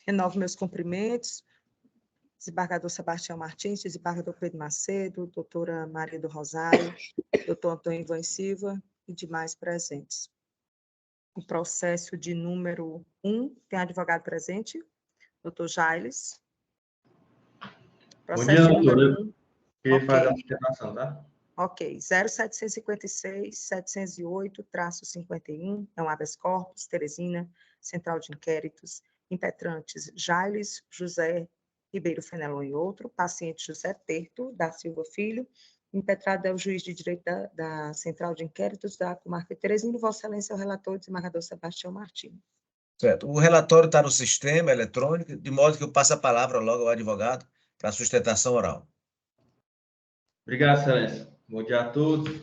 Renovo meus cumprimentos. Desembargador Sebastião Martins, desembargador Pedro Macedo, doutora Maria do Rosário, doutor Antônio Ivan Silva e demais presentes. O processo de número 1, tem advogado presente? Doutor Jailes. Bom dia, doutora. Queria Okay. fazer a sustentação, tá? Ok. 0756-708-51, é um habeas corpus, Teresina, Central de Inquéritos, impetrantes Jailes José Ribeiro Fenelon e outro, paciente José Terto da Silva Filho, impetrado é o juiz de direito da Central de Inquéritos da comarca de Teresina, Vossa Excelência é o relator, desembargador Sebastião Martins. Certo. O relatório está no sistema eletrônico, de modo que eu passo a palavra logo ao advogado para a sustentação oral. Obrigado, Excelência. Bom dia a todos.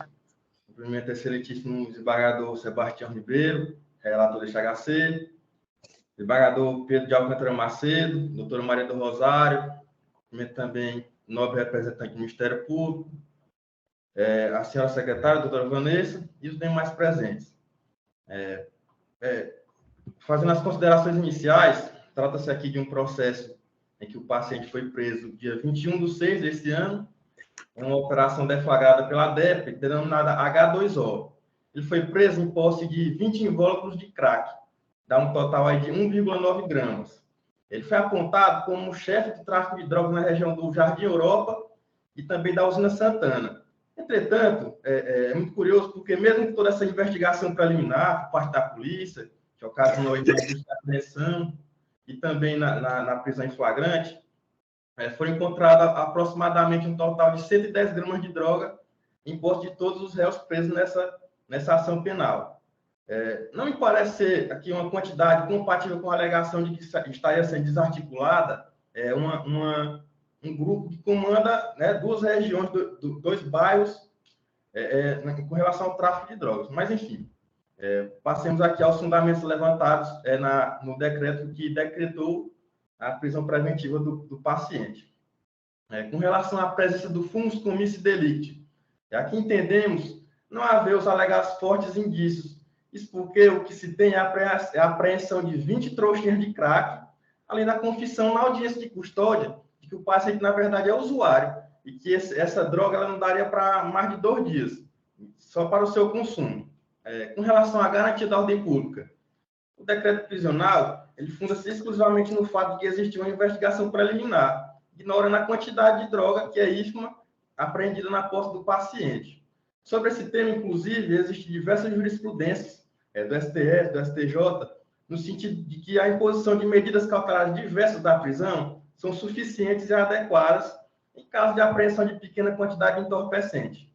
Cumprimento o excelentíssimo desembargador Sebastião Ribeiro, relator deste HC, desembargador Pedro de Alcântara Macedo, doutora Maria do Rosário, cumprimento também o nobre representante do Ministério Público, a senhora secretária, doutora Vanessa, e os demais presentes. Fazendo as considerações iniciais, trata-se aqui de um processo em que o paciente foi preso dia 21/6 deste ano, em uma operação deflagrada pela DEP, denominada H2O. Ele foi preso em posse de 20 invólucros de crack, dá um total aí de 1,9 gramas. Ele foi apontado como chefe de tráfico de drogas na região do Jardim Europa e também da Usina Santana. Entretanto, é muito curioso, porque mesmo com toda essa investigação preliminar por parte da polícia, que ocasionou a apreensão e também na prisão em flagrante, foram encontradas aproximadamente um total de 110 gramas de droga em posse de todos os réus presos nessa ação penal. Não me parece ser aqui uma quantidade compatível com a alegação de que estaria sendo desarticulada um grupo que comanda, né, duas regiões, dois bairros com relação ao tráfico de drogas. Mas, enfim, passemos aqui aos fundamentos levantados no decreto que decretou a prisão preventiva do paciente. Com relação à presença do fumus commissi delicti, aqui entendemos não haver os alegados fortes indícios, isso porque o que se tem é a apreensão de 20 trouxinhas de crack, além da confissão na audiência de custódia de que o paciente, na verdade, é usuário e que essa droga ela não daria para mais de 2 dias, só para o seu consumo. Com relação à garantia da ordem pública, o decreto prisional ele funda-se exclusivamente no fato de que existe uma investigação preliminar, ignorando a quantidade de droga que é ínfima apreendida na posse do paciente. Sobre esse tema, inclusive, existem diversas jurisprudências do STF, do STJ, no sentido de que a imposição de medidas cautelares diversas da prisão são suficientes e adequadas em caso de apreensão de pequena quantidade de entorpecente.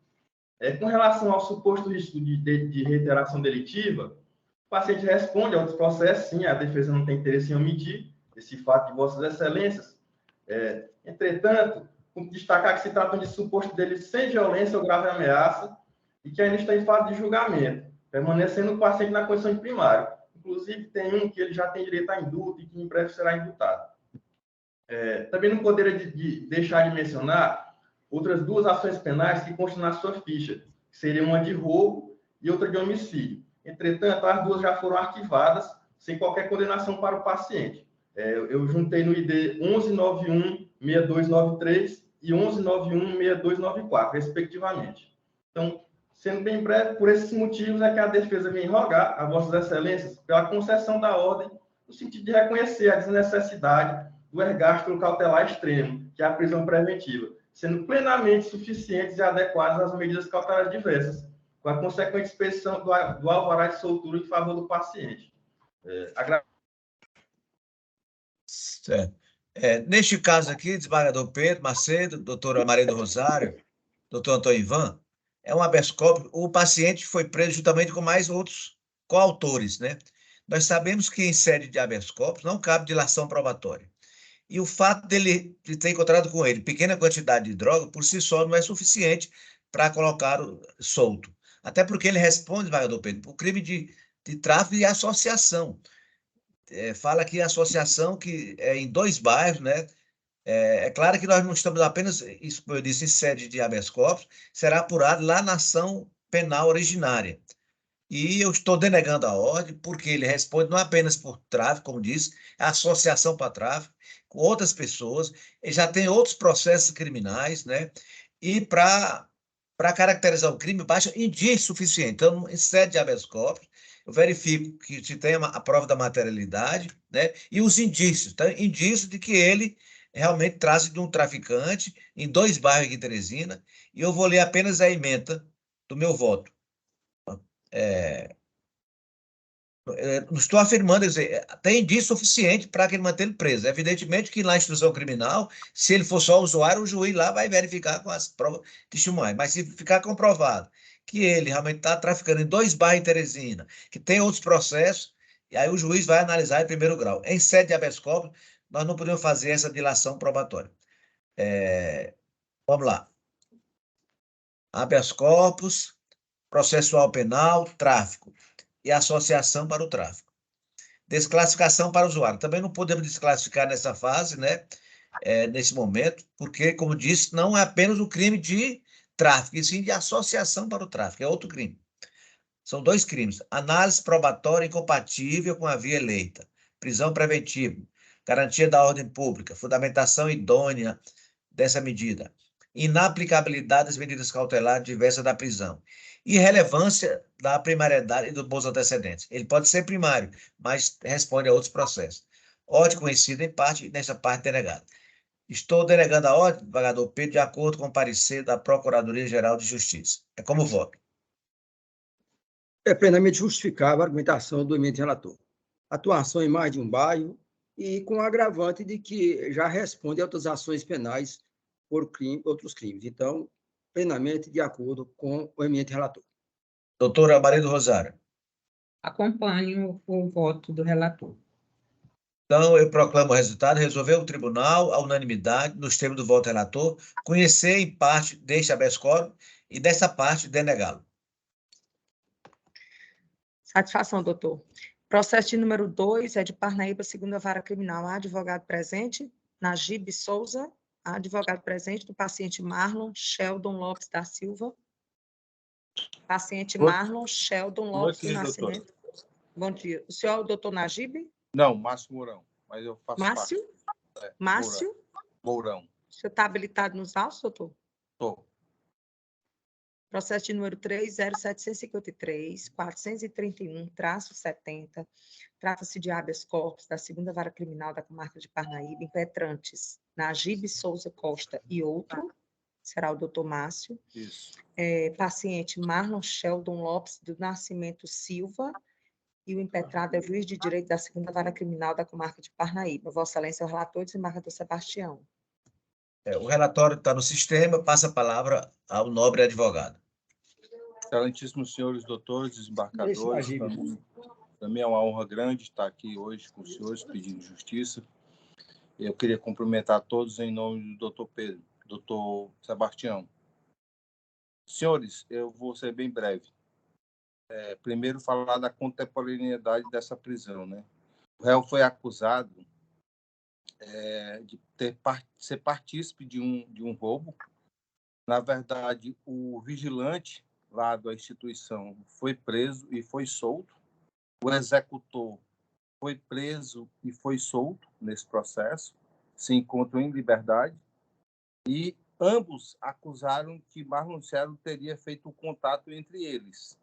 Com relação ao suposto risco de reiteração delitiva, o paciente responde a outros processos, sim, a defesa não tem interesse em omitir esse fato de vossas excelências. Entretanto, destacar que se tratam de suposto delito sem violência ou grave ameaça e que ainda está em fase de julgamento, permanecendo o paciente na condição de primário. Inclusive, tem um que ele já tem direito a indulto e que em breve será indultado. Também não poderia deixar de mencionar outras 2 ações penais que constam na sua ficha, que seriam uma de roubo e outra de homicídio. Entretanto, as 2 já foram arquivadas sem qualquer condenação para o paciente. Eu juntei no ID 1191-6293 e 1191-6294, respectivamente. Então, sendo bem breve, por esses motivos é que a defesa vem rogar a vossas excelências pela concessão da ordem, no sentido de reconhecer a desnecessidade do ergástulo cautelar extremo, que é a prisão preventiva, sendo plenamente suficientes e adequadas as medidas cautelares diversas, com a consequente expedição do alvará de soltura em favor do paciente. Certo. Neste caso aqui, desembargador Pedro Macedo, doutora Maria do Rosário, doutor Antônio Ivan, é um habeas corpus, o paciente foi preso juntamente com mais outros coautores, né? Nós sabemos que em sede de habeas corpus não cabe dilação probatória. E o fato de ter encontrado com ele pequena quantidade de droga, por si só, não é suficiente para colocá-lo solto. Até porque ele responde, desembargador Pedro, por crime de tráfico e associação. Fala aqui associação que é em 2 bairros, né? É claro que nós não estamos apenas, isso como eu disse, em sede de habeas corpus, será apurado lá na ação penal originária. E eu estou denegando a ordem porque ele responde não apenas por tráfico, como disse, é associação para tráfico, com outras pessoas, ele já tem outros processos criminais, né? E para caracterizar o crime, basta indício suficiente. Então, em sede de habeas corpus, eu verifico que se tem a prova da materialidade, né? E os indícios, tá? Indícios de que ele realmente trata de um traficante em 2 bairros aqui em Teresina, e eu vou ler apenas a ementa do meu voto. É, não estou afirmando, quer dizer, tem indício suficiente para que ele mantenha ele preso. Evidentemente que na instrução criminal, se ele for só usuário, o juiz lá vai verificar com as provas testemunhais. Mas se ficar comprovado que ele realmente está traficando em 2 bairros em Teresina, que tem outros processos, e aí o juiz vai analisar em primeiro grau. Em sede de habeas corpus, nós não podemos fazer essa dilação probatória. Vamos lá. Habeas corpus, processual penal, tráfico e associação para o tráfico. Desclassificação para o usuário. Também não podemos desclassificar nessa fase, né? Nesse momento, porque, como disse, não é apenas o crime de tráfico, e sim de associação para o tráfico, é outro crime. São 2 crimes. Análise probatória incompatível com a via eleita. Prisão preventiva. Garantia da ordem pública. Fundamentação idônea dessa medida. Inaplicabilidade das medidas cautelares diversas da prisão. Irrelevância da primariedade e dos bons antecedentes. Ele pode ser primário, mas responde a outros processos. Ordem conhecida em parte, nessa parte denegada. Estou denegando a ordem, desembargador Pedro, de acordo com o parecer da Procuradoria-Geral de Justiça. É como voto. É plenamente justificável a argumentação do eminente relator. Atuação em mais de um bairro e com o agravante de que já responde a outras ações penais por outros crimes. Então, plenamente de acordo com o eminente relator. Doutora Maria do Rosário. Acompanho o voto do relator. Então, eu proclamo o resultado. Resolveu o tribunal, a unanimidade, nos termos do voto relator, conhecer em parte deste habeas corpus e dessa parte denegá-lo. Satisfação, doutor. Processo de número 2 é de Parnaíba, 2ª Vara Criminal. Há advogado presente, Najib Souza. Há advogado presente do paciente Marlon Sheldon Lopes da Silva. Paciente Marlon Sheldon Lopes do Nascimento. Bom dia. O senhor é o doutor Najib? Não, Márcio Mourão, mas eu faço Márcio? parte. Márcio? Mourão. O senhor está habilitado nos autos, doutor? Estou. Processo de número 30753-431-70. Trata-se de habeas corpus da 2ª Vara Criminal da Comarca de Parnaíba, impetrantes Najib Souza Costa e outro, será o doutor Márcio. Isso. Paciente Marlon Sheldon Lopes do Nascimento Silva, e o impetrado é juiz de direito da 2ª Vara Criminal da Comarca de Parnaíba. Vossa Excelência, é o relator, desembargador Sebastião. O relatório está no sistema, passa a palavra ao nobre advogado. Excelentíssimos senhores doutores, desembargadores, para mim é uma honra grande estar aqui hoje com os senhores pedindo justiça. Eu queria cumprimentar todos em nome do doutor Pedro, doutor Sebastião. Senhores, eu vou ser bem breve. Primeiro, falar da contemporaneidade dessa prisão, né? O réu foi acusado de ser partícipe de um roubo. Na verdade, o vigilante lá da instituição foi preso e foi solto. O executor foi preso e foi solto nesse processo, se encontram em liberdade. E ambos acusaram que Marlon Sheldon teria feito o contato entre eles.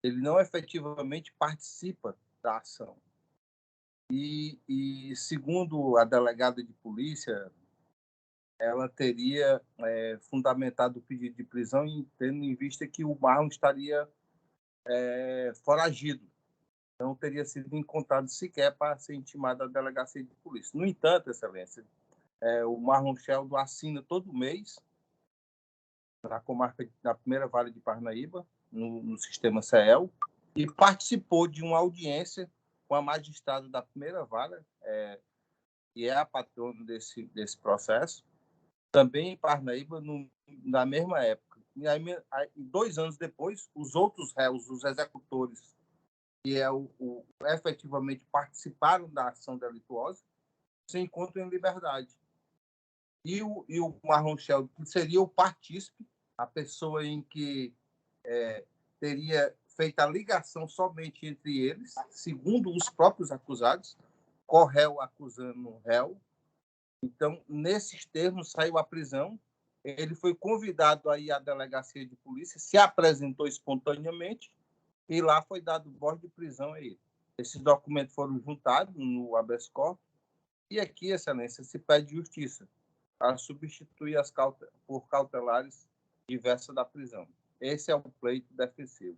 Ele não efetivamente participa da ação. E segundo a delegada de polícia, ela teria fundamentado o pedido de prisão tendo em vista que o Marlon estaria foragido. Não teria sido encontrado sequer para ser intimado à delegacia de polícia. No entanto, Excelência, o Marlon Sheldon assina todo mês na comarca, na 1ª Vara de Parnaíba, no sistema CEL, e participou de uma audiência com a magistrada da 1ª Vara, que é a patrona desse processo, também em Parnaíba, na mesma época. E aí, 2 anos depois, os outros réus, os executores, que efetivamente participaram da ação delituosa, se encontram em liberdade. E o Marlon Sheldon, que seria o partícipe, a pessoa em que teria feita a ligação somente entre eles, segundo os próprios acusados, corréu acusando o réu. Então, nesses termos, saiu a prisão. Ele foi convidado a ir à delegacia de polícia, se apresentou espontaneamente e lá foi dado voz de prisão a ele. Esses documentos foram juntados no habeas corpus e aqui, Excelência, se pede justiça para substituir por cautelares diversas da prisão. Esse é o pleito defensivo.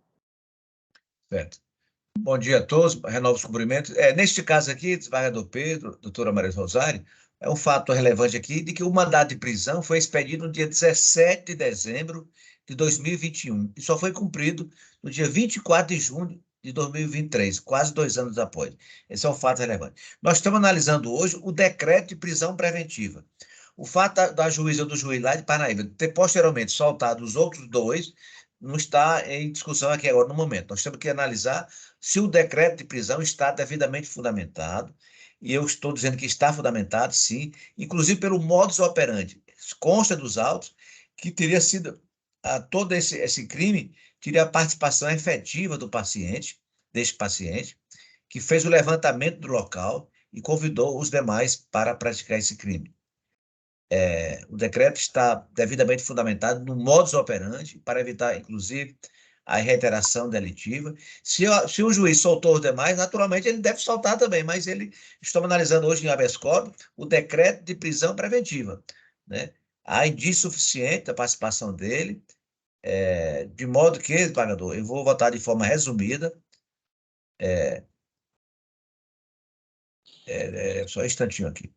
Certo. Bom dia a todos, renovo os cumprimentos. Neste caso aqui, desembargador Pedro, doutora Maria Rosário, é um fato relevante aqui de que o mandado de prisão foi expedido no dia 17 de dezembro de 2021 e só foi cumprido no dia 24 de junho de 2023, quase 2 anos após. Esse é um fato relevante. Nós estamos analisando hoje o decreto de prisão preventiva. O fato da juíza ou do juiz lá de Parnaíba ter posteriormente soltado os outros 2 não está em discussão aqui agora no momento. Nós temos que analisar se o decreto de prisão está devidamente fundamentado, e eu estou dizendo que está fundamentado, sim, inclusive pelo modus operandi. Consta dos autos que teria sido, todo esse crime teria a participação efetiva do paciente, deste paciente, que fez o levantamento do local e convidou os demais para praticar esse crime. O decreto está devidamente fundamentado no modus operandi, para evitar, inclusive, a reiteração delitiva. Se o juiz soltou os demais, naturalmente ele deve soltar também, mas estamos analisando hoje em habeas corpus o decreto de prisão preventiva, né? Há indício suficiente da participação dele, de modo que, desembargador, eu vou votar de forma resumida. Só um instantinho aqui.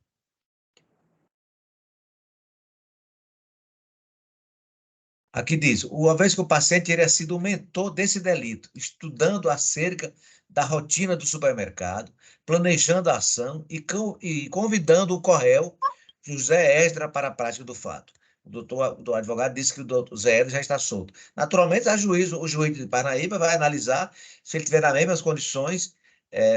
Aqui diz, uma vez que o paciente teria sido o mentor desse delito, estudando acerca da rotina do supermercado, planejando a ação e convidando o corréu José Esdra para a prática do fato. O advogado disse que o doutor José Esdra já está solto. Naturalmente, o juiz de Parnaíba vai analisar se ele tiver nas mesmas condições,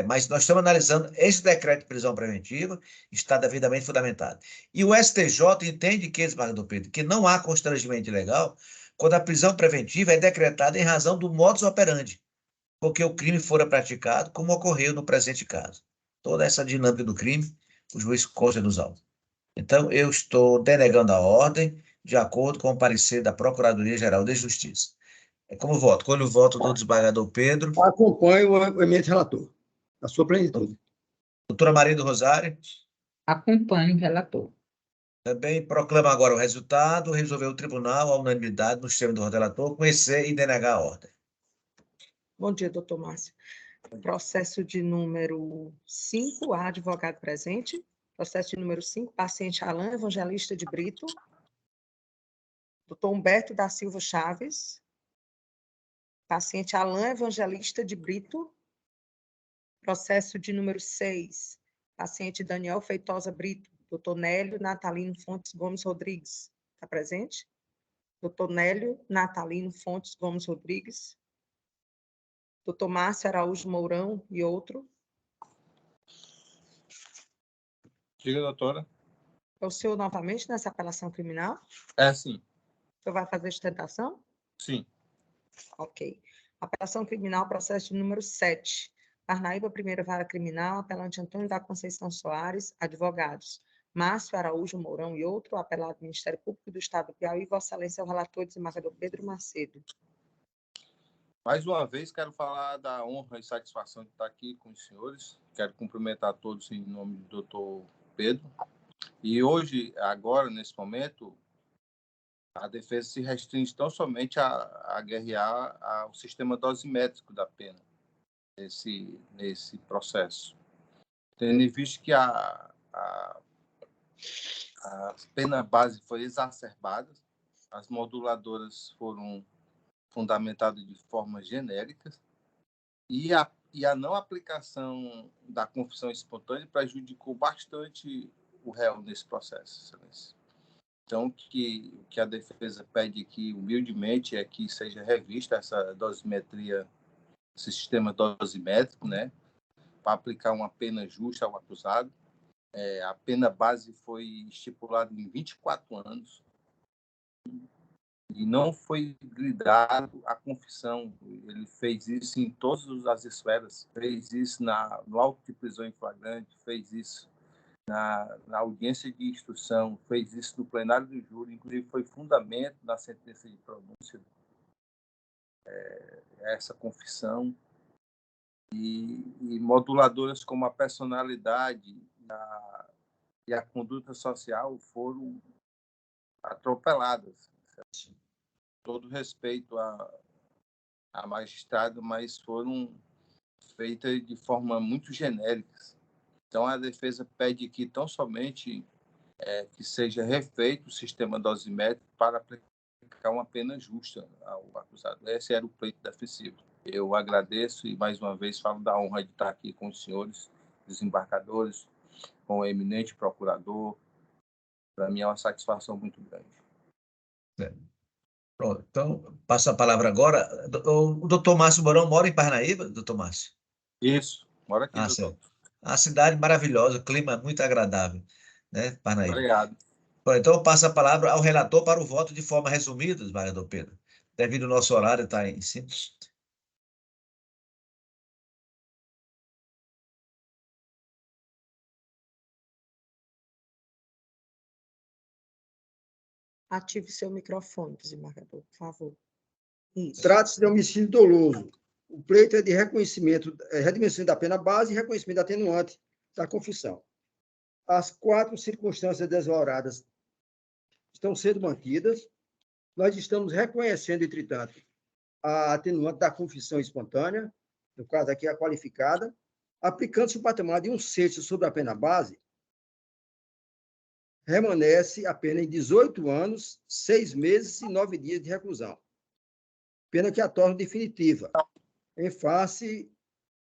mas nós estamos analisando esse decreto de prisão preventiva, está devidamente fundamentado. E o STJ entende que, desembargador Pedro, que não há constrangimento ilegal quando a prisão preventiva é decretada em razão do modus operandi, porque o crime fora praticado, como ocorreu no presente caso. Toda essa dinâmica do crime, o juiz consta nos autos. Então, eu estou denegando a ordem de acordo com o parecer da Procuradoria-Geral de Justiça. Como voto? Quando o voto do desembargador Pedro. Acompanho o eminente relator, na sua plenitude. Doutora Maria do Rosário. Acompanho o relator. Também proclama agora o resultado. Resolveu o tribunal, a unanimidade, no sistema do relator, conhecer e denegar a ordem. Bom dia, doutor Márcio. Processo de número 5, a advogado presente. Processo de número 5, paciente Alain Evangelista de Brito. Doutor Humberto da Silva Chaves. Paciente Alain Evangelista de Brito. Processo de número 6, paciente Daniel Feitosa Brito. Doutor Nélio Natalino Fontes Gomes Rodrigues. Está presente? Doutor Nélio Natalino Fontes Gomes Rodrigues. Doutor Márcio Araújo Mourão e outro. Diga, doutora. É o senhor novamente nessa apelação criminal? Sim. O senhor vai fazer sustentação? Sim. Ok. Apelação criminal, processo de número 7. Parnaíba, Primeira Vara Criminal, apelante Antônio da Conceição Soares, advogados. Márcio Araújo Mourão e outro, apelado do Ministério Público do Estado do Piauí, Vossa Excelência, o relator, desembargador Pedro Macedo. Mais uma vez, quero falar da honra e satisfação de estar aqui com os senhores. Quero cumprimentar a todos em nome do doutor Pedro. E hoje, agora, nesse momento, a defesa se restringe tão somente a guerrear ao sistema dosimétrico da pena nesse processo. Tendo em vista que a pena base foi exacerbada, as moduladoras foram fundamentadas de forma genérica e a não aplicação da confissão espontânea prejudicou bastante o réu nesse processo, excelência. Então, o que a defesa pede aqui, humildemente, é que seja revista essa dosimetria, esse sistema dosimétrico, né, para aplicar uma pena justa ao acusado. A pena base foi estipulada em 24 anos. E não foi lhe dado a confissão. Ele fez isso em todas as esferas. Fez isso no auto de prisão em flagrante, fez isso na audiência de instrução, fez isso no plenário do júri, inclusive foi fundamento na sentença de pronúncia essa confissão. E moduladoras como a personalidade e a conduta social foram atropeladas. Todo respeito à magistrada, mas foram feitas de forma muito genérica. Então, a defesa pede aqui tão somente que seja refeito o sistema dosimétrico para aplicar uma pena justa ao acusado. Esse era o pleito defensivo. Eu agradeço e, mais uma vez, falo da honra de estar aqui com os senhores desembargadores, com o eminente procurador. Para mim é uma satisfação muito grande. Pronto, então, passo a palavra agora. O doutor Márcio Mourão mora em Parnaíba, doutor Márcio? Isso, mora aqui, doutor. Certo. A cidade maravilhosa, clima muito agradável, né, Parnaíba? Obrigado. Bom, então, eu passo a palavra ao relator para o voto de forma resumida, desembargador Pedro, devido ao nosso horário estar em cima. Ative seu microfone, desembargador, por favor. Isso. Trata-se de homicídio doloso. O pleito é de reconhecimento, redimissão da pena base e reconhecimento da atenuante da confissão. As 4 circunstâncias desvaloradas estão sendo mantidas. Nós estamos reconhecendo, entretanto, a atenuante da confissão espontânea, no caso aqui a qualificada, aplicando-se o patamar de 1/6 sobre a pena base, permanece a pena em 18 anos, 6 meses e 9 dias de reclusão. Pena que a torna definitiva, em face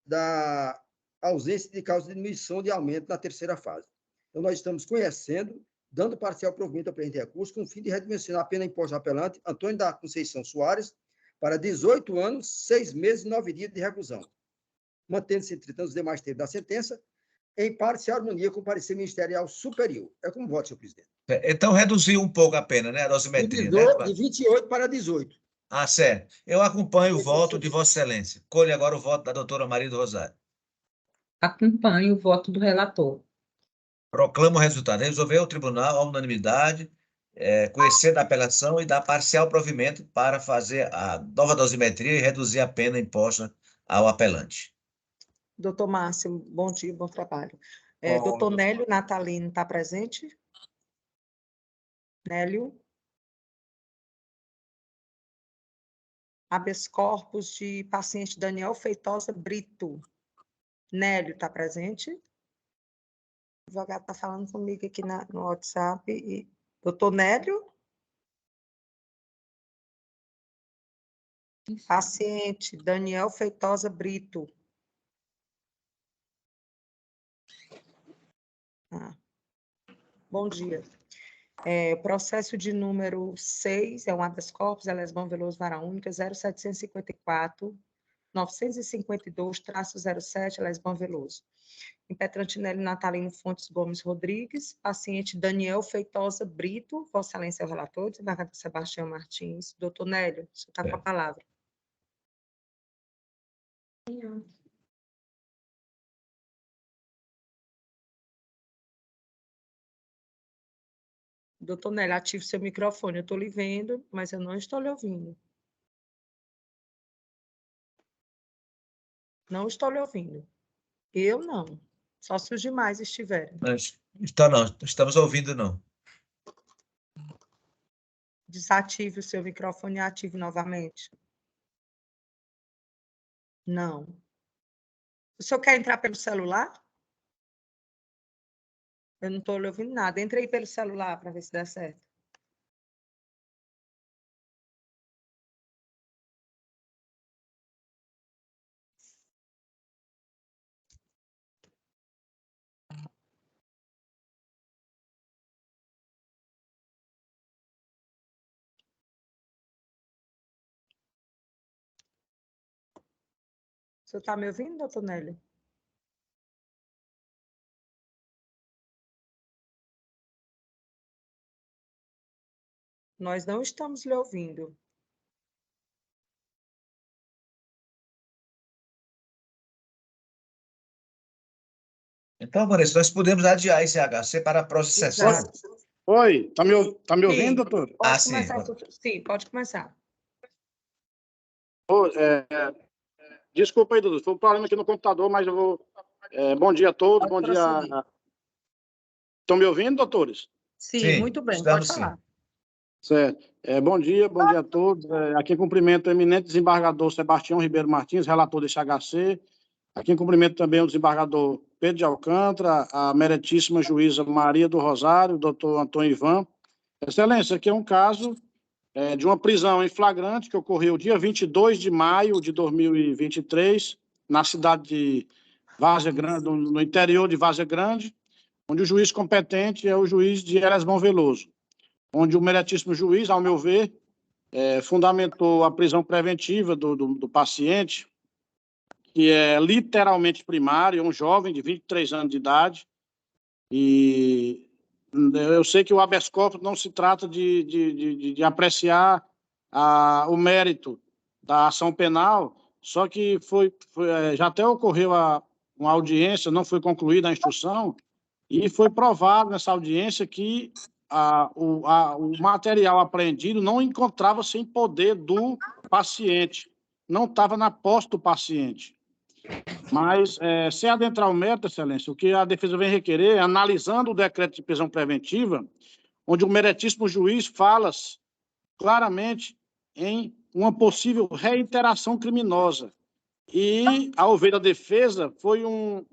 da ausência de causa de diminuição de aumento na terceira fase. Então, nós estamos conhecendo, dando parcial provimento ao presente recurso, com o fim de redimensionar a pena imposta ao apelante Antônio da Conceição Soares para 18 anos, 6 meses e 9 dias de reclusão, mantendo-se, entretanto, os demais termos da sentença, em parcial harmonia com o parecer ministerial superior. É como voto, senhor presidente. Então, reduziu um pouco a pena, né, a dosimetria, né? De 28 para 18. Certo. Eu acompanho o voto de Vossa Excelência. Colhe agora o voto da doutora Maria do Rosário. Acompanho o voto do relator. Proclamo o resultado. Resolveu o tribunal, à unanimidade, conhecer da apelação e dar parcial provimento para fazer a nova dosimetria e reduzir a pena imposta ao apelante. Doutor Márcio, bom dia, bom trabalho. Bom, doutor Nélio Natalino está presente? Nélio? Habeas corpus de paciente Daniel Feitosa Brito. Nélio está presente? O advogado está falando comigo aqui no WhatsApp. Doutor Nélio? Paciente Daniel Feitosa Brito. Bom dia. Processo de número 6, é um habeas corpus, Elesbão Veloso Vara Única, 0754, 952-07, Elesbão Veloso. Impetrante Nélio Natalino Fontes Gomes Rodrigues, paciente Daniel Feitosa Brito, Vossa Excelência é o relator, desembargador Sebastião Martins. Doutor Nélio, o senhor está com a palavra. Doutor Nélio, ative seu microfone. Eu estou lhe vendo, mas eu não estou lhe ouvindo. Não estou lhe ouvindo. Eu não. Só se os demais estiverem. Então, não, estamos ouvindo, não. Desative o seu microfone e ative novamente. Não. O senhor quer entrar pelo celular? Eu não estou lhe ouvindo nada. Entre aí pelo celular para ver se dá certo. O senhor está me ouvindo, doutor Nélio? Nós não estamos lhe ouvindo. Então, Vanessa, nós podemos adiar esse HC para a próxima sessão. Exato. Oi, tá me ouvindo, Sim, doutor? pode sim. começar. Sim, pode começar. Desculpa aí, doutor, foi um problema aqui no computador, mas eu vou... bom dia a todos, Pode bom dia... prosseguir. Estão me ouvindo, doutores? Sim, Sim, muito bem, estamos pode falar. Certo. Bom dia a todos. Aqui cumprimento o eminente desembargador Sebastião Ribeiro Martins, relator desse HC. Aqui cumprimento também o desembargador Pedro de Alcântara, a meritíssima juíza Maria do Rosário, o doutor Antônio Ivan. Excelência, aqui é um caso de uma prisão em flagrante que ocorreu dia 22 de maio de 2023, na cidade de Várzea Grande, no interior de Várzea Grande, onde o juiz competente é o juiz de Eresbão Veloso, onde o meritíssimo juiz, ao meu ver, fundamentou a prisão preventiva do paciente, que é literalmente primário, um jovem de 23 anos de idade, e eu sei que o habeas corpus não se trata de apreciar o mérito da ação penal, só que já até ocorreu uma audiência, não foi concluída a instrução, e foi provado nessa audiência que o material apreendido não encontrava-se em poder do paciente, não estava na posse do paciente. Mas, sem adentrar o mérito, excelência, o que a defesa vem requerer, analisando o decreto de prisão preventiva, onde o meritíssimo juiz fala claramente em uma possível reiteração criminosa. E, ao ver a defesa, foi um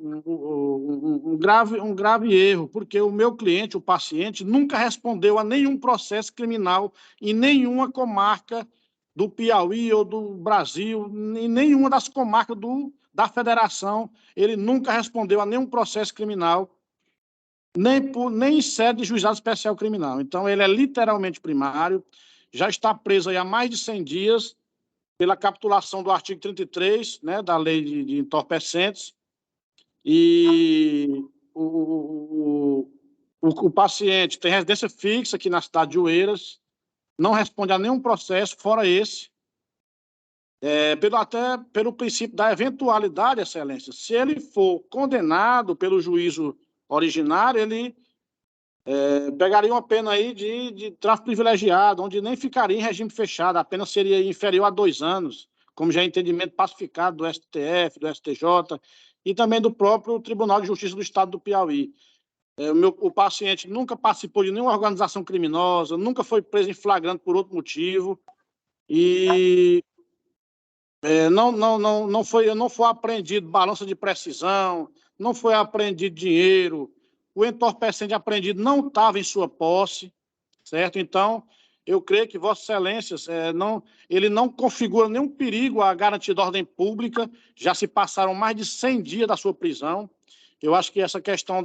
grave erro, porque o meu cliente, o paciente, nunca respondeu a nenhum processo criminal em nenhuma comarca do Piauí ou do Brasil, em nenhuma das comarcas da federação. Ele nunca respondeu a nenhum processo criminal, nem em sede de juizado especial criminal. Então, ele é literalmente primário, já está preso aí há mais de 100 dias, pela capitulação do artigo 33, né, da lei de entorpecentes, e o paciente tem residência fixa aqui na cidade de Oeiras, não responde a nenhum processo, fora esse, até pelo princípio da eventualidade, excelência. Se ele for condenado pelo juízo originário, ele pegaria uma pena aí de tráfico privilegiado, onde nem ficaria em regime fechado, a pena seria inferior a 2 anos, como já é entendimento pacificado do STF, do STJ e também do próprio Tribunal de Justiça do Estado do Piauí. O paciente nunca participou de nenhuma organização criminosa, nunca foi preso em flagrante por outro motivo e não foi apreendido balança de precisão, não foi apreendido dinheiro, o entorpecente apreendido não estava em sua posse, certo? Então, eu creio que Vossa Excelências, ele não configura nenhum perigo à garantia da ordem pública, já se passaram mais de 100 dias da sua prisão. Eu acho que essa questão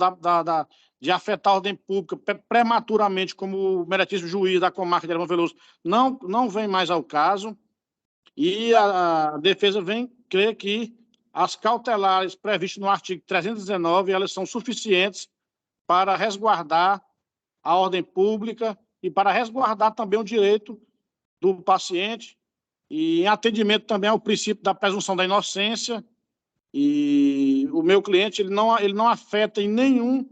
de afetar a ordem pública prematuramente, como o meritíssimo juiz da comarca de Eresbão Veloso, não vem mais ao caso. E a defesa vem crer que as cautelares previstas no artigo 319, elas são suficientes para resguardar a ordem pública e para resguardar também o direito do paciente e em atendimento também ao princípio da presunção da inocência. E o meu cliente, ele não afeta em nenhum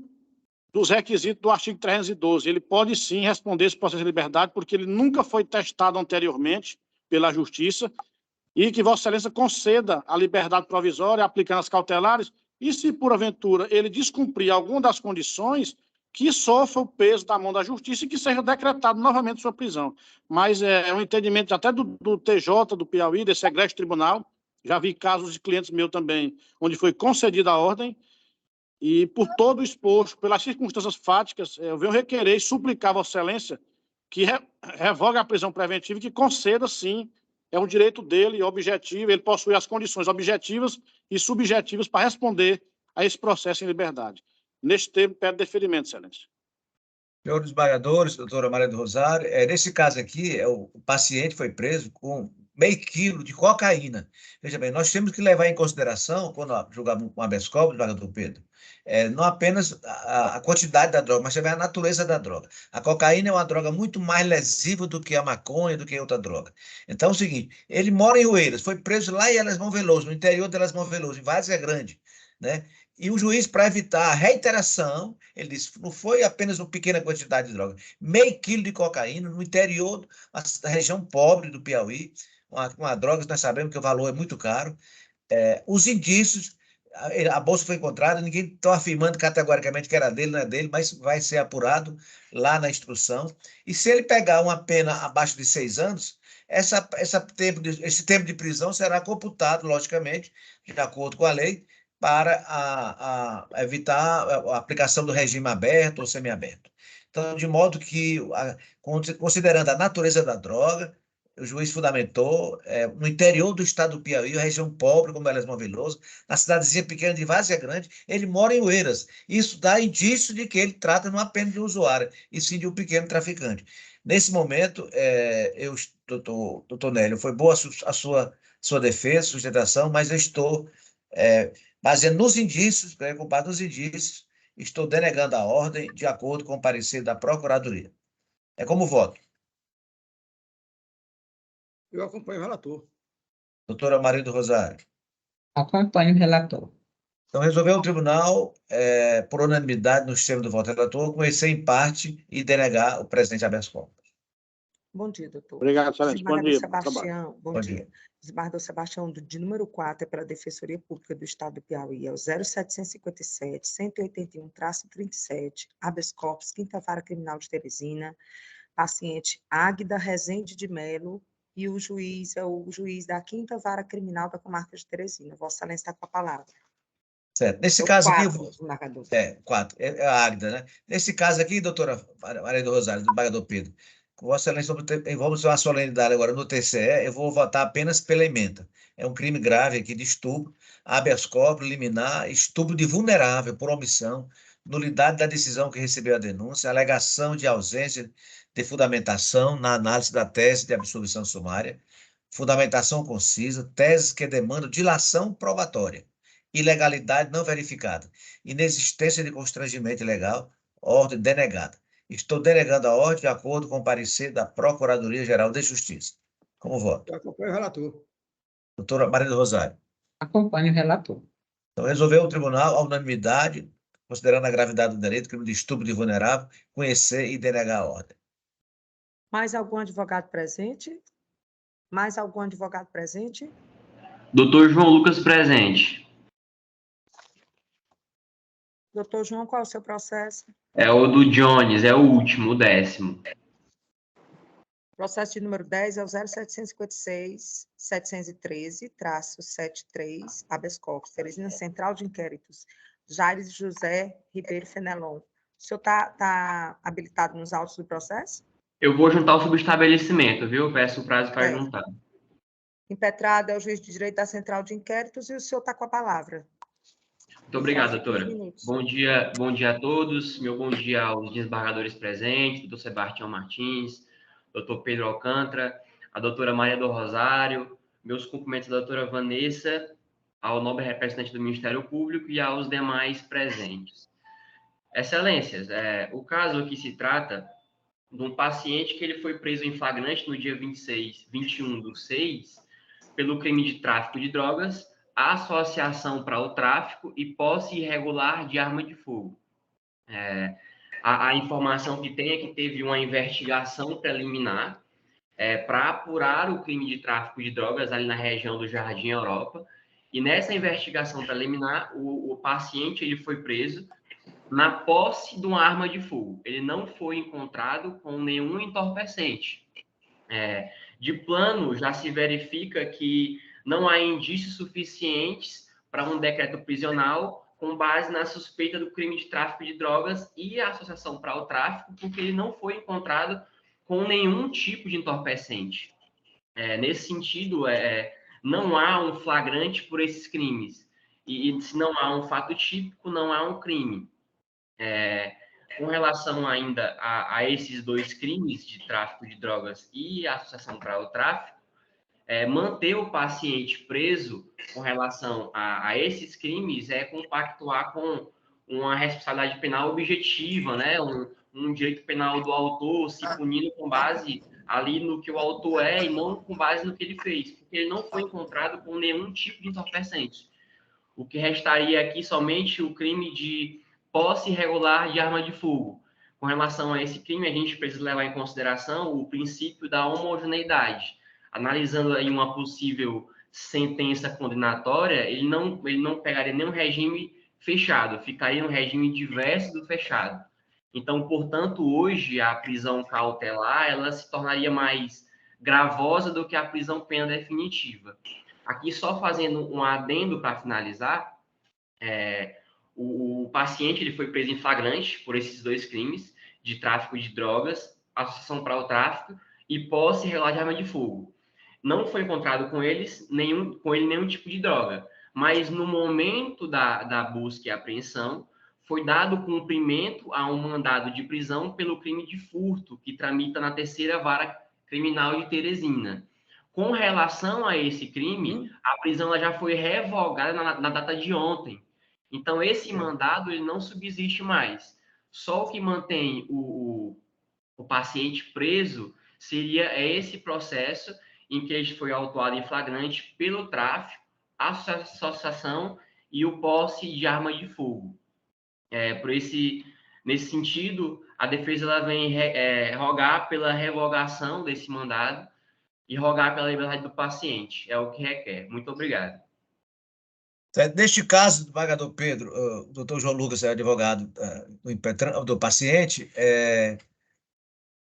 dos requisitos do artigo 312. Ele pode sim responder esse processo de liberdade, porque ele nunca foi testado anteriormente pela Justiça, e que Vossa Excelência conceda a liberdade provisória, aplicando as cautelares, e se, por aventura, ele descumprir alguma das condições, que sofra o peso da mão da Justiça e que seja decretado novamente sua prisão. Mas é um entendimento até do TJ, do Piauí, desse egrégio tribunal, já vi casos de clientes meus também, onde foi concedida a ordem, e por todo o exposto, pelas circunstâncias fáticas, eu venho requerer e suplicar a Vossa Excelência que revogue a prisão preventiva e que conceda, sim, é um direito dele, objetivo, ele possui as condições objetivas e subjetivas para responder a esse processo em liberdade. Neste termo, pede deferimento, Excelência. Senhores desembargadores, doutora Maria do Rosário, nesse caso aqui, o paciente foi preso com meio quilo de cocaína. Veja bem, nós temos que levar em consideração, quando julgamos um habeas corpus, desembargador Pedro, não apenas a quantidade da droga, mas também a natureza da droga. A cocaína é uma droga muito mais lesiva do que a maconha, do que outra droga. Então é o seguinte, ele mora em Oeiras, foi preso lá em Elismão Veloso, no interior de Elismão Veloso, em Várzea Grande, né? E o juiz, para evitar a reiteração, ele disse, não foi apenas uma pequena quantidade de droga, meio quilo de cocaína no interior da região pobre do Piauí, uma droga que nós sabemos que o valor é muito caro. Os indícios, a bolsa foi encontrada, ninguém está afirmando categoricamente que era dele, não é dele, mas vai ser apurado lá na instrução. E se ele pegar uma pena abaixo de 6 anos, esse tempo de prisão será computado, logicamente, de acordo com a lei, para evitar a aplicação do regime aberto ou semiaberto. Então, de modo que, considerando a natureza da droga, o juiz fundamentou, no interior do estado do Piauí, a região pobre, como Elismão Veloso, na cidadezinha pequena de Várzea Grande, ele mora em Oeiras. Isso dá indício de que ele trata não apenas de um usuário, e sim de um pequeno traficante. Nesse momento, doutor Nélio, foi boa a sua defesa, sustentação, mas eu estou, baseando nos indícios, com base nos indícios, estou denegando a ordem de acordo com o parecer da Procuradoria. É como voto. Eu acompanho o relator. Doutora Maria do Rosário. Acompanho o relator. Então, resolveu o tribunal, por unanimidade, no sistema do voto relator, conhecer em parte e denegar o presidente habeas corpus. Bom dia, doutor. Obrigado, excelente. Bom dia. Sebastião, bom dia. Desembargador Sebastião, de número 4, é pela Defensoria Pública do Estado do Piauí, é o 0757-181-37, habeas corpus, Quinta Vara Criminal de Teresina, paciente Águida Rezende de Melo, e o juiz é o juiz da Quinta Vara Criminal da Comarca de Teresina. Vossa Excelência está com a palavra. Certo. Nesse caso aqui... 4, é a Águida, né? Nesse caso aqui, doutora Maria do Rosário, do desembargador Pedro, com Vossa Excelência, vamos ter uma solenidade agora no TCE, eu vou votar apenas pela emenda. É um crime grave aqui de estupro, habeas corpus, liminar, estupro de vulnerável por omissão, nulidade da decisão que recebeu a denúncia, alegação de ausência de fundamentação na análise da tese de absolvição sumária, fundamentação concisa, teses que demandam dilação probatória, ilegalidade não verificada, inexistência de constrangimento ilegal, ordem denegada. Estou denegando a ordem de acordo com o parecer da Procuradoria-Geral de Justiça. Como voto? Eu acompanho o relator. Doutora Maria do Rosário. Acompanho o relator. Então, resolveu o tribunal, a unanimidade, considerando a gravidade do delito, crime de estupro de vulnerável, conhecer e denegar a ordem. Mais algum advogado presente? Mais algum advogado presente? Doutor João Lucas presente. Doutor João, qual é o seu processo? É o do Jones, é o último, o 10º. Processo de número 10 é o 0756-713-73, habeas corpus, Teresina Central de Inquéritos, Jaires José Ribeiro Fenelon. O senhor está habilitado nos autos do processo? Eu vou juntar o subestabelecimento, viu? Peço um prazo para juntar. Impetrado é o juiz de direito da Central de Inquéritos e o senhor está com a palavra. Muito obrigado, doutora. Bom dia a todos. Meu bom dia aos desembargadores presentes, doutor Sebastião Martins, doutor Pedro Alcântara, a doutora Maria do Rosário, meus cumprimentos à doutora Vanessa, ao nobre representante do Ministério Público e aos demais presentes. Excelências, o caso aqui se trata de um paciente que ele foi preso em flagrante no dia 21/6, pelo crime de tráfico de drogas, associação para o tráfico e posse irregular de arma de fogo. A informação que tem é que teve uma investigação preliminar para apurar o crime de tráfico de drogas ali na região do Jardim Europa, e nessa investigação preliminar, o paciente ele foi preso na posse de uma arma de fogo. Ele não foi encontrado com nenhum entorpecente. De plano, já se verifica que não há indícios suficientes para um decreto prisional com base na suspeita do crime de tráfico de drogas e a associação para o tráfico, porque ele não foi encontrado com nenhum tipo de entorpecente. Nesse sentido, não há um flagrante por esses crimes. E se não há um fato típico, não há um crime. Com relação ainda a esses dois crimes de tráfico de drogas e associação para o tráfico, manter o paciente preso com relação a esses crimes é compactuar com uma responsabilidade penal objetiva, né? Um direito penal do autor se punindo com base ali no que o autor é e não com base no que ele fez, porque ele não foi encontrado com nenhum tipo de entorpecente. O que restaria aqui somente o crime de posse irregular de arma de fogo. Com relação a esse crime, a gente precisa levar em consideração o princípio da homogeneidade. Analisando aí uma possível sentença condenatória, ele não pegaria nenhum regime fechado, ficaria no regime diverso do fechado. Então, portanto, hoje a prisão cautelar ela se tornaria mais gravosa do que a prisão pena definitiva. Aqui, só fazendo um adendo para finalizar, o paciente ele foi preso em flagrante por esses 2 crimes, de tráfico de drogas, associação para o tráfico e posse irregular de arma de fogo. Não foi encontrado com ele nenhum tipo de droga, mas no momento da busca e apreensão, foi dado cumprimento a um mandado de prisão pelo crime de furto, que tramita na 3ª Vara Criminal de Teresina. Com relação a esse crime, a prisão ela já foi revogada na data de ontem. Então, esse mandado ele não subsiste mais. Só o que mantém o paciente preso seria esse processo em que ele foi autuado em flagrante pelo tráfico, associação e o posse de arma de fogo. Nesse sentido, a defesa ela vem rogar pela revogação desse mandado e rogar pela liberdade do paciente. É o que requer. Muito obrigado. Neste caso, desembargador Pedro, o doutor João Lucas é advogado do paciente,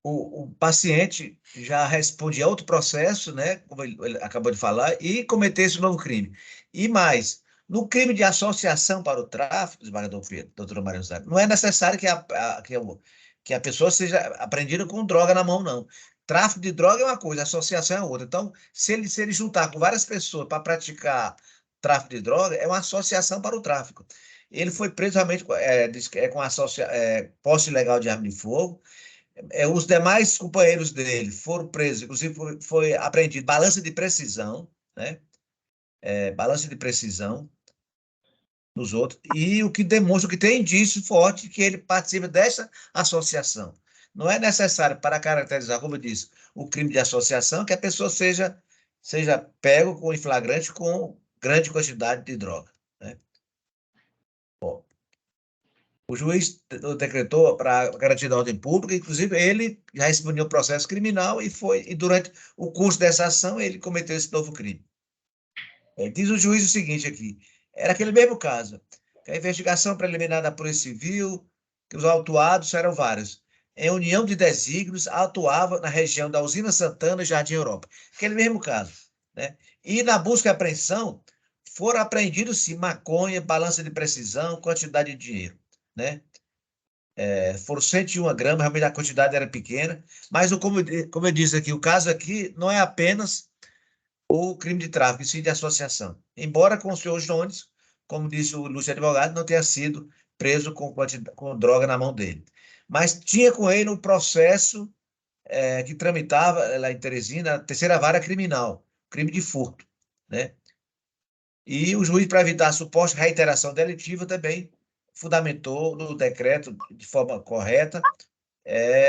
o paciente já responde a outro processo, né, como ele acabou de falar, e cometer esse novo crime. E mais, no crime de associação para o tráfico, desembargador Pedro, doutora Maria Rosário, não é necessário que a pessoa seja apreendida com droga na mão, não. Tráfico de droga é uma coisa, associação é outra. Então, se ele juntar com várias pessoas para praticar tráfico de droga, é uma associação para o tráfico. Ele foi preso realmente com posse ilegal de arma de fogo. Os demais companheiros dele foram presos, inclusive foi apreendido balança de precisão, né? Balança de precisão nos outros, e o que demonstra que tem indício forte que ele participa dessa associação. Não é necessário, para caracterizar, como eu disse, o crime de associação, que a pessoa seja pego em flagrante com grande quantidade de droga, né? Bom, o juiz decretou para garantir a ordem pública, inclusive ele já respondeu o processo criminal e durante o curso dessa ação ele cometeu esse novo crime. Diz o juiz o seguinte aqui, era aquele mesmo caso, que a investigação preliminar da Polícia Civil, que os autuados eram vários, em união de desígnios, atuava na região da Usina Santana e Jardim Europa. Aquele mesmo caso, né? E na busca e apreensão, foram apreendidos, sim, maconha, balança de precisão, quantidade de dinheiro, né? Foram 101 gramas, realmente a quantidade era pequena, mas como eu disse aqui, o caso aqui não é apenas o crime de tráfico, sim de associação. Embora com o senhor Jones, como disse o Lúcio advogado, não tenha sido preso com droga na mão dele. Mas tinha com ele um processo que tramitava lá em Teresina, a 3ª Vara Criminal, crime de furto, né? E o juiz, para evitar a suposta reiteração delitiva, também fundamentou no decreto, de forma correta,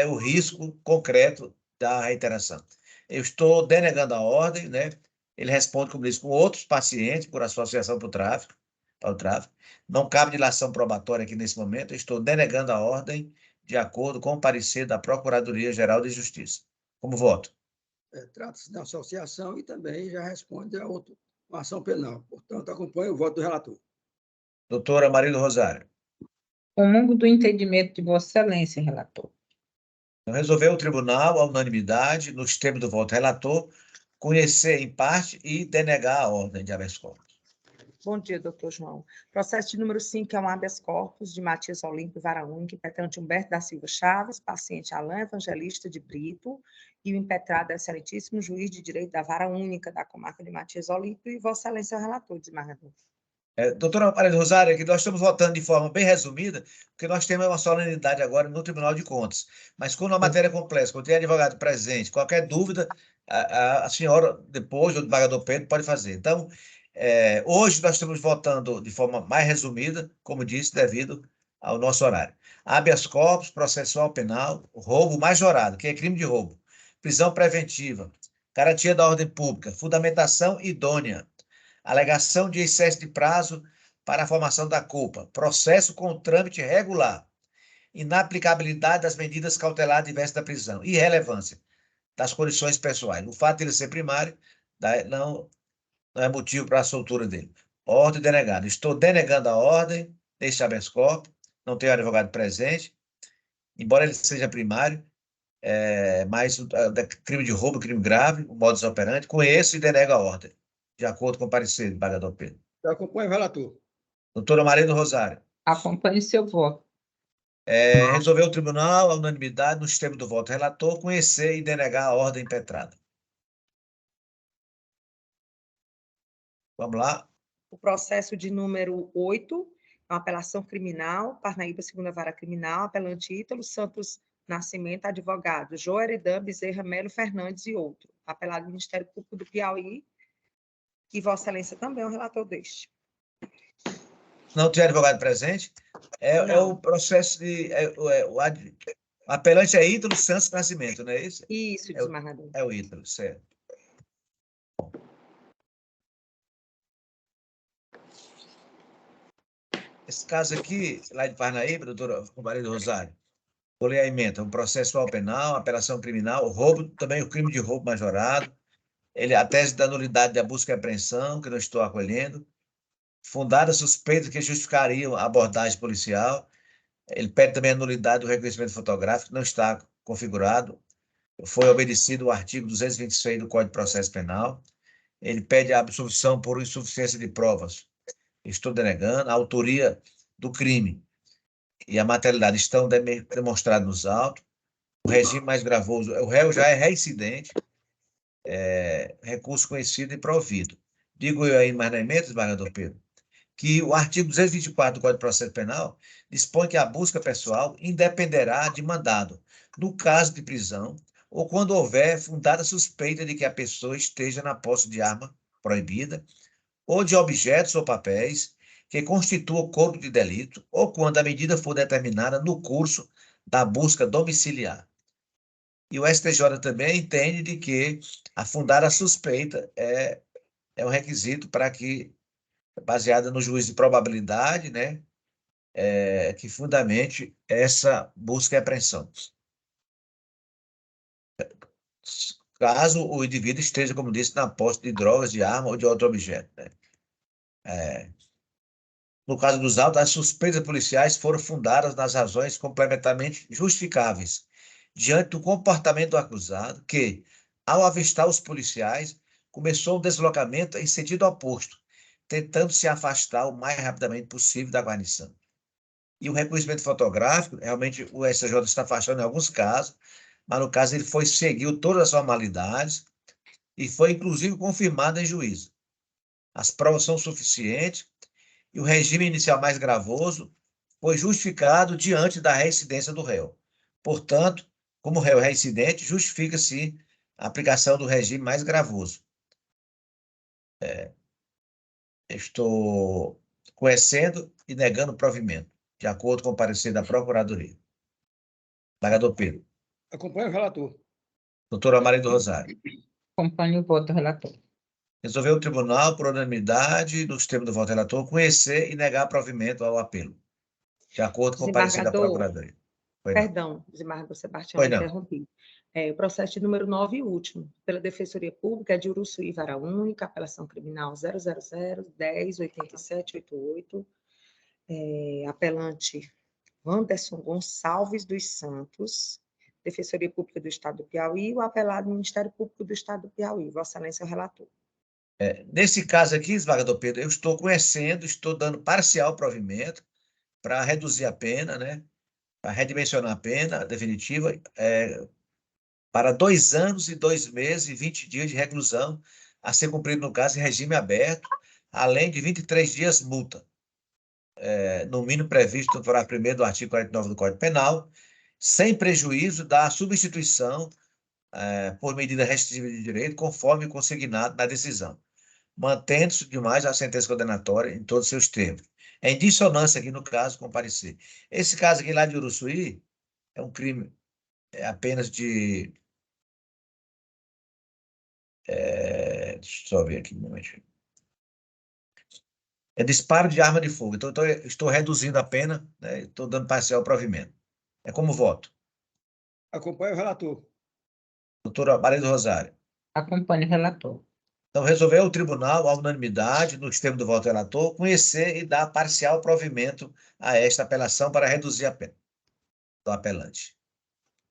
o risco concreto da reiteração. Eu estou denegando a ordem, né? Ele responde, como disse, com outros pacientes por associação para o tráfico. Não cabe dilação probatória aqui nesse momento. Eu estou denegando a ordem de acordo com o parecer da Procuradoria-Geral de Justiça. Como voto? Trata-se de associação e também já responde a uma ação penal. Portanto, acompanho o voto do relator. Doutora Maria do Rosário. Comungo do entendimento de Vossa Excelência, relator. Então, resolveu o tribunal, a unanimidade, nos termos do voto relator, conhecer em parte e denegar a ordem de habeas corpus. Bom dia, doutor João. Processo de número 5 é um habeas corpus de Matias Olímpio Vara Única, impetrante Humberto da Silva Chaves, paciente Alain Evangelista de Brito, e o impetrado é o excelentíssimo juiz de direito da Vara Única da comarca de Matias Olímpio, e Vossa Excelência é o relator, desembargador. Doutora Maria do Rosário, aqui nós estamos votando de forma bem resumida, porque nós temos uma solenidade agora no Tribunal de Contas. Mas quando a matéria é complexa, quando tem advogado presente, qualquer dúvida, A senhora, depois, o desembargador Pedro, pode fazer. Então, hoje nós estamos votando de forma mais resumida, como disse, devido ao nosso horário. Habeas corpus, processual penal, roubo majorado, que é crime de roubo, prisão preventiva, garantia da ordem pública, fundamentação idônea, alegação de excesso de prazo para a formação da culpa, processo com trâmite regular, inaplicabilidade das medidas cautelares diversas da prisão, irrelevância das condições pessoais. O fato de ele ser primário não é motivo para a soltura dele. Ordem denegada. Estou denegando a ordem deste habeas corpus, não tenho advogado presente, embora ele seja primário, mas crime de roubo, crime grave, o modus operandi, conheço e denego a ordem, de acordo com o parecer do desembargador Pedro. Eu acompanho o relator. Doutora Maria do Rosário. Acompanhe seu voto. Resolveu o tribunal, a unanimidade, no sistema do voto relator, conhecer e denegar a ordem impetrada. Vamos lá. O processo de número 8, uma apelação criminal, Parnaíba, segunda vara criminal, apelante Ítalo Santos Nascimento, advogado, Joeridan Bezerra Melo Fernandes e outro. Apelado do Ministério Público do Piauí, que Vossa Excelência também é o relator deste. Não tem advogado presente? É o processo de... o apelante é Ítalo Santos Nascimento, não é isso? Isso, desembargador. É o Ítalo, certo. Esse caso aqui, lá de Parnaíba, doutora Maria do Rosário, vou ler a emenda, um processo penal, apelação criminal, roubo, também o crime de roubo majorado, a tese da nulidade da busca e apreensão, que não estou acolhendo, fundada suspeita que justificariam a abordagem policial, ele pede também a nulidade do reconhecimento fotográfico, que não está configurado, foi obedecido o artigo 226 do Código de Processo Penal, ele pede a absolvição por insuficiência de provas, estou denegando, a autoria do crime e a materialidade estão demonstrados nos autos, o regime mais gravoso, o réu já é reincidente, recurso conhecido e provido. Digo eu aí, mais na emenda, desembargador Pedro, que o artigo 224 do Código de Processo Penal dispõe que a busca pessoal independerá de mandado, no caso de prisão, ou quando houver fundada suspeita de que a pessoa esteja na posse de arma proibida, ou de objetos ou papéis que constituam corpo de delito, ou quando a medida for determinada no curso da busca domiciliar. E o STJ também entende de que a fundada suspeita é um requisito para que, baseada no juízo de probabilidade, né, que fundamente essa busca e apreensão. Caso o indivíduo esteja, como disse, na posse de drogas, de arma ou de outro objeto, né? No caso dos autos, as suspeitas policiais foram fundadas nas razões complementarmente justificáveis, diante do comportamento do acusado, que, ao avistar os policiais, começou um deslocamento em sentido oposto, tentando se afastar o mais rapidamente possível da guarnição. E o reconhecimento fotográfico, realmente o STJ está afastando em alguns casos, mas no caso ele seguiu todas as formalidades e foi inclusive confirmado em juízo. As provas são suficientes e o regime inicial mais gravoso foi justificado diante da reincidência do réu. Portanto, como o réu é reincidente, justifica-se a aplicação do regime mais gravoso. Estou conhecendo e negando o provimento, de acordo com o parecer da Procuradoria. Desembargador Pedro. Acompanho o relator. Doutora Maria do Rosário. Acompanhe o voto do relator. Resolveu o tribunal, por unanimidade, no sistema do voto relator, conhecer e negar provimento ao apelo, de acordo com o parecer da Procuradoria. Perdão, desembargador Sebastião, interrompi. O processo de número 9 e último, pela Defensoria Pública de Uruçuí, Vara Única, apelação criminal 000-10-8788, apelante Wanderson Gonçalves dos Santos, Defensoria Pública do Estado do Piauí, o apelado Ministério Público do Estado do Piauí. Vossa Excelência é o relator. Nesse caso aqui, desembargador Pedro, eu estou conhecendo, estou dando parcial provimento para reduzir a pena, né? Para redimensionar a pena definitiva, para 2 anos e 2 meses e 20 dias de reclusão, a ser cumprido, no caso, em regime aberto, além de 23 dias multa, no mínimo previsto no parágrafo 1º do artigo 49 do Código Penal, sem prejuízo da substituição por medida restritiva de direito, conforme consignado na decisão, mantendo-se demais a sentença condenatória em todos os seus termos. É em dissonância aqui no caso com o parecer. Esse caso aqui lá de Uruçuí é um crime apenas de... deixa eu só ver aqui um momento. É disparo de arma de fogo. Então, eu estou reduzindo a pena, né? Estou dando parcial provimento. É como voto. Acompanhe o relator. Doutora Maria do Rosário. Acompanhe o relator. Então, resolveu o tribunal, à unanimidade, no termo do voto do relator, conhecer e dar parcial provimento a esta apelação para reduzir a pena do apelante.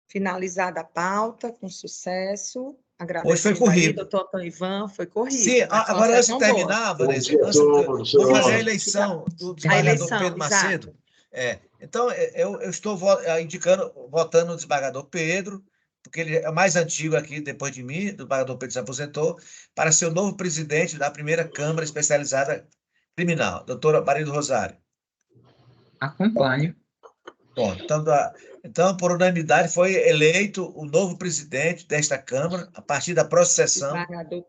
Finalizada a pauta, com sucesso. Hoje foi Agradecendo aí, corrido. doutor Antônio Ivan, foi corrido. Sim, mas foi uma agora antes de sessão boa. terminar, Vanessa, todos, vou fazer a senhor. eleição do A desembargador eleição, Pedro Macedo. exato. Então, eu estou votando no desembargador Pedro, porque ele é o mais antigo aqui, depois de mim, o desembargador Pedro se aposentou, para ser o novo presidente da primeira Câmara Especializada Criminal, doutora Maria do Rosário. Acompanho. Bom, então, por unanimidade, foi eleito o novo presidente desta Câmara, a partir da próxima sessão,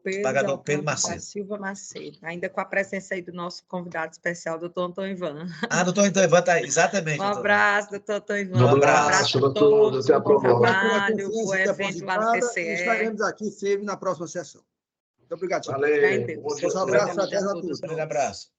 Desembargador Pedro Macedo. da Silva Macedo. Ainda com a presença aí do nosso convidado especial, doutor Antônio Ivan. Doutor Antônio Ivan está exatamente. Um abraço, doutor Antônio Ivan. Um abraço a todos. até a Bom próxima. trabalho, bom evento lá no TCE. Estaremos aqui sempre na próxima sessão. Muito obrigado. Valeu. Fé em Deus. Bom dia a Um todos. abraço, até a todos. Um grande abraço.